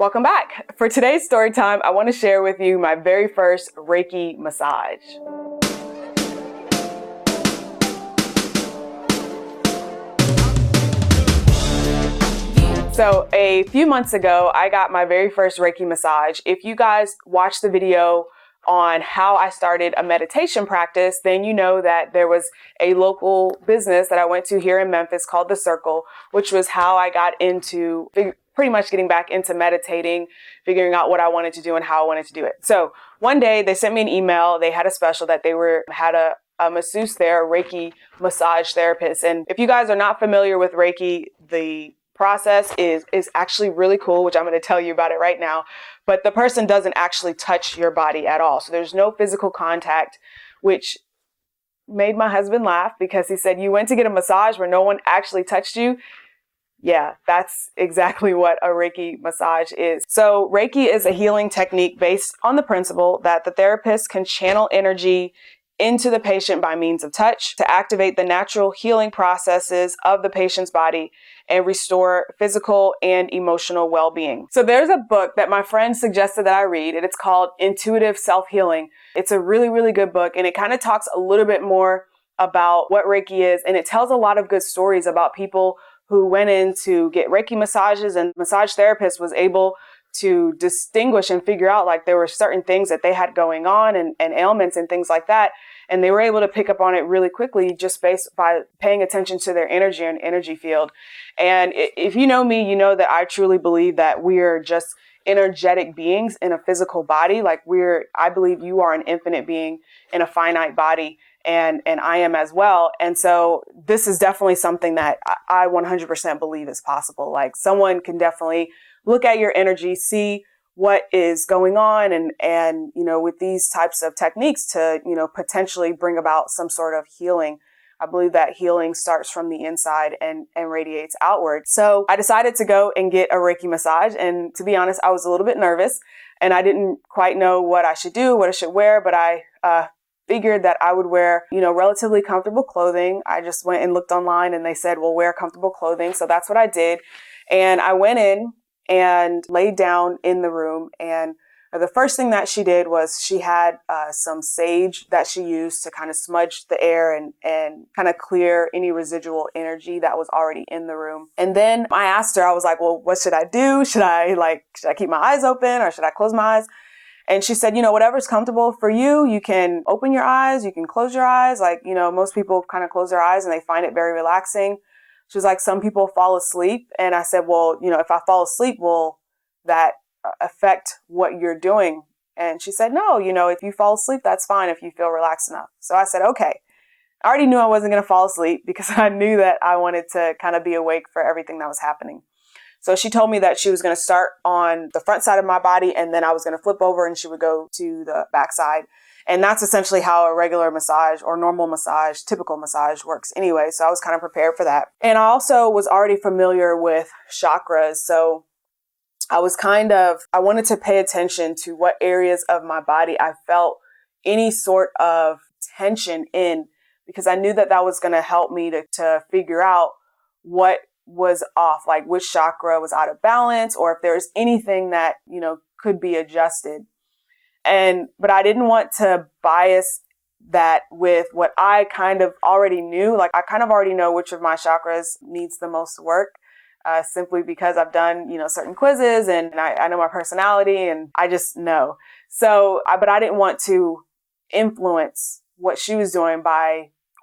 Welcome back. For today's story time, I want to share with you my very first Reiki massage. So a few months ago, I got my very first Reiki massage. If you guys watched the video on how I started a meditation practice, then you know that there was a local business that I went to here in Memphis called The Circle, which was how I got into pretty much getting back into meditating, figuring out what I wanted to do and how I wanted to do it. So one day they sent me an email. They had a special that they had a masseuse there, a Reiki massage therapist. And if you guys are not familiar with Reiki, the process is actually really cool, which I'm going to tell you about it right now. But the person doesn't actually touch your body at all. So there's no physical contact, which made my husband laugh because he said, "You went to get a massage where no one actually touched you?" Yeah, that's exactly what a Reiki massage is. So Reiki is a healing technique based on the principle that the therapist can channel energy into the patient by means of touch to activate the natural healing processes of the patient's body and restore physical and emotional well-being. So there's a book that my friend suggested that I read, and it's called Intuitive Self-Healing. It's a really, really good book, and it kind of talks a little bit more about what Reiki is, and it tells a lot of good stories about people who went in to get Reiki massages, and massage therapist was able to distinguish and figure out like there were certain things that they had going on and ailments and things like that. And they were able to pick up on it really quickly just based by paying attention to their energy and energy field. And if you know me, you know that I truly believe that we're just energetic beings in a physical body. Like I believe you are an infinite being in a finite body. And I am as well. And so this is definitely something that I 100% believe is possible. Like someone can definitely look at your energy, see what is going on, and with these types of techniques to, potentially bring about some sort of healing. I believe that healing starts from the inside and radiates outward. So I decided to go and get a Reiki massage. And to be honest, I was a little bit nervous and I didn't quite know what I should do, what I should wear, but I figured that I would wear, relatively comfortable clothing. I just went and looked online and they said, well, wear comfortable clothing. So that's what I did. And I went in and laid down in the room. And the first thing that she did was she had some sage that she used to kind of smudge the air and kind of clear any residual energy that was already in the room. And then I asked her, I was like, well, what should I do? Should I keep my eyes open or should I close my eyes? And she said, whatever's comfortable for you, you can open your eyes, you can close your eyes. Like, most people kind of close their eyes and they find it very relaxing. She was like, some people fall asleep. And I said, well, if I fall asleep, will that affect what you're doing? And she said, no, if you fall asleep, that's fine if you feel relaxed enough. So I said, okay. I already knew I wasn't going to fall asleep because I knew that I wanted to kind of be awake for everything that was happening. So she told me that she was going to start on the front side of my body and then I was going to flip over and she would go to the back side. And that's essentially how a regular massage or normal massage, typical massage works anyway. So I was kind of prepared for that. And I also was already familiar with chakras. So I wanted to pay attention to what areas of my body I felt any sort of tension in, because I knew that was going to help me to figure out what was off, like which chakra was out of balance or if there's anything that, could be adjusted. But I didn't want to bias that with what I kind of already knew. Like I kind of already know which of my chakras needs the most work, simply because I've done, certain quizzes and I know my personality and I just know. But I didn't want to influence what she was doing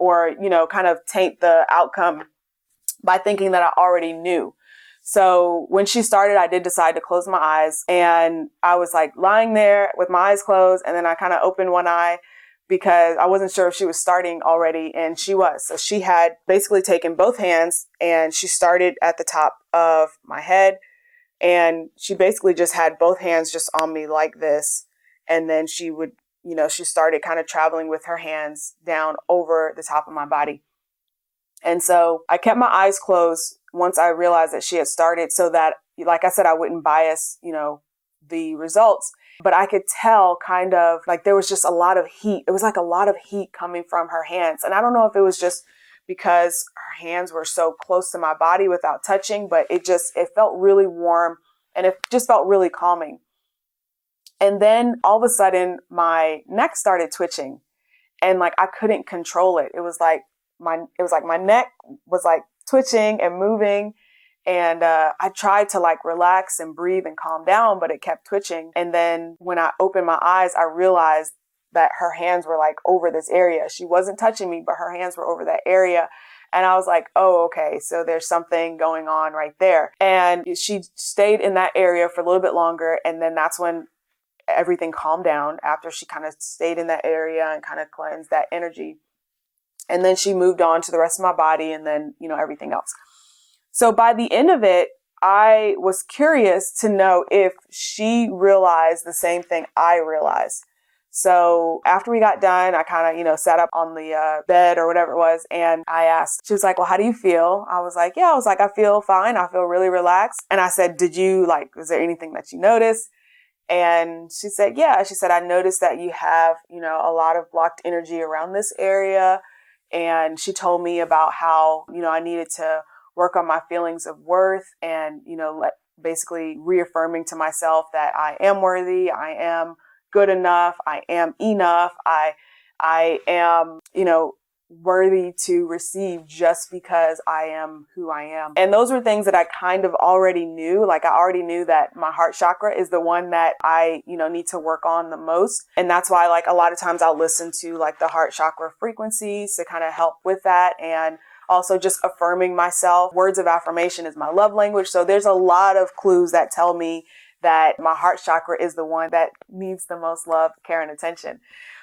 or kind of taint the outcome by thinking that I already knew. So when she started, I did decide to close my eyes and I was like lying there with my eyes closed. And then I kind of opened one eye because I wasn't sure if she was starting already. And she was. So she had basically taken both hands and she started at the top of my head. And she basically just had both hands just on me like this. And then she would, she started kind of traveling with her hands down over the top of my body. And so I kept my eyes closed once I realized that she had started so that, like I said, I wouldn't bias, the results. But I could tell kind of like there was just a lot of heat. It was like a lot of heat coming from her hands. And I don't know if it was just because her hands were so close to my body without touching, but it felt really warm And it just felt really calming. And then all of a sudden my neck started twitching, and like I couldn't control it. It was like my neck was like twitching and moving. And I tried to like relax and breathe and calm down, but it kept twitching. And then when I opened my eyes, I realized that her hands were like over this area. She wasn't touching me, but her hands were over that area. And I was like, oh, okay, so there's something going on right there. And she stayed in that area for a little bit longer. And then that's when everything calmed down, after she kind of stayed in that area and kind of cleansed that energy. And then she moved on to the rest of my body, and then, everything else. So by the end of it, I was curious to know if she realized the same thing I realized. So after we got done, I kind of, sat up on the bed or whatever it was. And I asked, she was like, well, how do you feel? I was like, I feel fine. I feel really relaxed. And I said, is there anything that you noticed? And she said, yeah. She said, I noticed that you have, a lot of blocked energy around this area. And she told me about how, I needed to work on my feelings of worth and, basically reaffirming to myself that I am worthy, I am good enough, I am enough, I am, worthy to receive just because I am who I am. And those were things that I kind of already knew. Like I already knew that my heart chakra is the one that I, need to work on the most. And that's why like a lot of times I'll listen to like the heart chakra frequencies to kind of help with that. And also just affirming myself. Words of affirmation is my love language. So there's a lot of clues that tell me that my heart chakra is the one that needs the most love, care, and attention.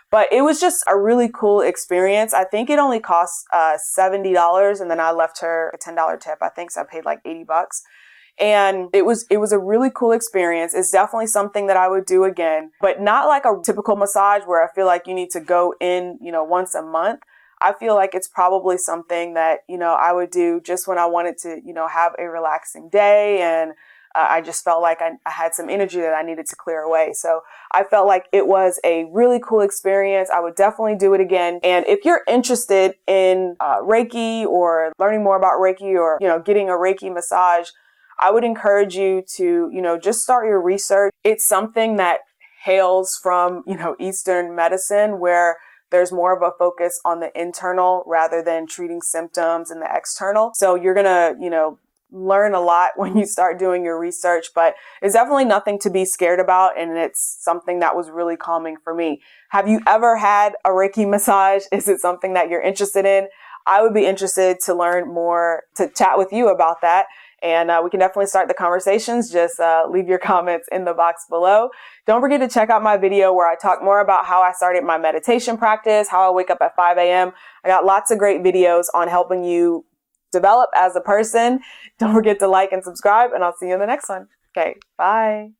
But it was just a really cool experience. I think it only cost $70, and then I left her a $10 tip. I think so I paid like $80. And it was a really cool experience. It's definitely something that I would do again, but not like a typical massage where I feel like you need to go in, once a month. I feel like it's probably something that, I would do just when I wanted to, have a relaxing day, and I just felt like I had some energy that I needed to clear away. So I felt like it was a really cool experience. I would definitely do it again. And if you're interested in Reiki or learning more about Reiki or, getting a Reiki massage, I would encourage you to, just start your research. It's something that hails from, Eastern medicine, where there's more of a focus on the internal rather than treating symptoms in the external. So you're going to, learn a lot when you start doing your research, but it's definitely nothing to be scared about. And it's something that was really calming for me. Have you ever had a Reiki massage? Is it something that you're interested in? I would be interested to learn more, to chat with you about that. And we can definitely start the conversations. Just leave your comments in the box below. Don't forget to check out my video where I talk more about how I started my meditation practice, how I wake up at 5 a.m. I got lots of great videos on helping you develop as a person. Don't forget to like and subscribe, and I'll see you in the next one. Okay, bye.